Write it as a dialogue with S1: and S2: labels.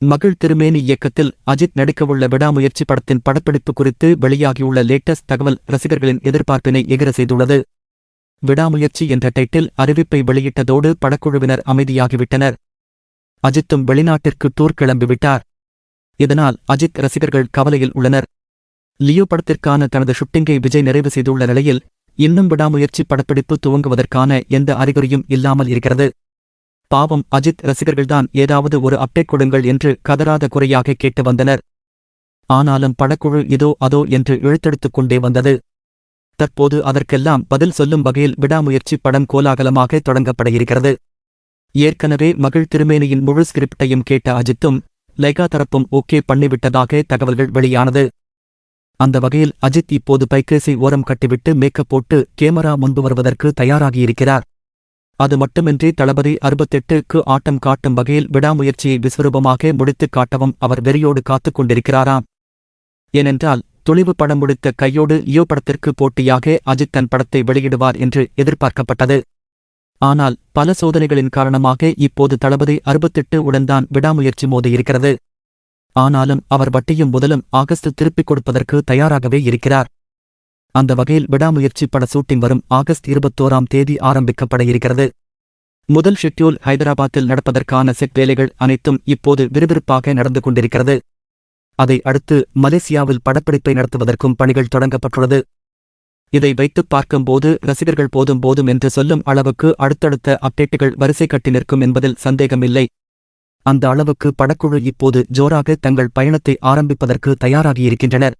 S1: மகள் திருமேனி இயக்கத்தில் அஜித் நடிக்கவுள்ள விடாமுயற்சி படத்தின் படப்பிடிப்பு குறித்து வெளியாகியுள்ள லேட்டஸ்ட் தகவல் ரசிகர்களின் எதிர்பார்ப்பினை எகிர செய்துள்ளது. விடாமுயற்சி என்ற டைட்டில் அறிவிப்பை வெளியிட்டதோடு படக்குழுவினர் அமைதியாகிவிட்டனர். அஜித்தும் வெளிநாட்டிற்கு டூர் கிளம்பிவிட்டார். இதனால் அஜித் ரசிகர்கள் கவலையில் உள்ளனர். லியோ படத்திற்கான தனது ஷூட்டிங்கை விஜய் நிறைவு செய்துள்ள நிலையில் இன்னும் விடாமுயற்சி படப்பிடிப்பு துவங்குவதற்கான எந்த அறிகுறியும் இல்லாமல் இருக்கிறது. பாவம் அஜித் ரசிகர்கள்தான் ஏதாவது ஒரு அப்டேட் கொடுங்கள் என்று கதறாத குறையாக கேட்டு வந்தனர். ஆனாலும் படக்குழு இதோ அதோ என்று இழுத்தெடுத்துக் கொண்டே வந்தது. தற்போது அதற்கெல்லாம் பதில் சொல்லும் வகையில் விடாமுயற்சி படம் கோலாகலமாக தொடங்கப்பட இருக்கிறது. ஏற்கனவே மகள் திருமேனியின் முழு ஸ்கிரிப்டையும் கேட்ட அஜித்தும் லைகா தரப்பும் ஓகே பண்ணிவிட்டதாக தகவல்கள் வெளியானது. அந்த வகையில் அஜித் இப்போது பைக்கேஸை ஓரம் கட்டிவிட்டு மேக்கப் போட்டு கேமரா முன்பு வருவதற்கு தயாராகியிருக்கிறார். அது மட்டுமின்றி தளபதி 68க்கு ஆட்டம் காட்டும் வகையில் விடாமுயற்சியை விஸ்வரூபமாக முடித்துக் காட்டவும் அவர் வெறியோடு காத்துக் கொண்டிருக்கிறாராம். ஏனென்றால் துணிவு படம் முடித்த கையோடு லியோ படத்திற்கு போட்டியாக அஜித் தன் படத்தை வெளியிடுவார் என்று எதிர்பார்க்கப்பட்டது. ஆனால் பல சோதனைகளின் காரணமாக இப்போது தளபதி 68 உடன்தான் விடாமுயற்சி மோதியிருக்கிறது. ஆனாலும் அவர் வட்டியும் முதலும் ஆகஸ்ட் திருப்பிக் கொடுப்பதற்கு தயாராகவே இருக்கிறார். அந்த வகையில் விடாமுயற்சி பட ஷூட்டிங் வரும் ஆகஸ்ட் 21ஆம் தேதி ஆரம்பிக்கப்பட இருக்கிறது. முதல் ஷெட்யூல் ஹைதராபாத்தில் நடப்பதற்கான செட் வேலைகள் அனைத்தும் இப்போது விறுவிறுப்பாக நடந்து கொண்டிருக்கிறது. அதை அடுத்து மலேசியாவில் படப்பிடிப்பை நடத்துவதற்கும் பணிகள் தொடங்கப்பட்டுள்ளது. இதை வைத்துப் பார்க்கும்போது ரசிகர்கள் போதும் என்று சொல்லும் அளவுக்கு அடுத்தடுத்த அப்டேட்டுகள் வரிசை கட்டி நிற்கும் என்பதில் சந்தேகமில்லை. அந்த அளவுக்கு படக்குழு இப்போது ஜோராக தங்கள் பயணத்தை ஆரம்பிப்பதற்கு தயாராகியிருக்கின்றனர்.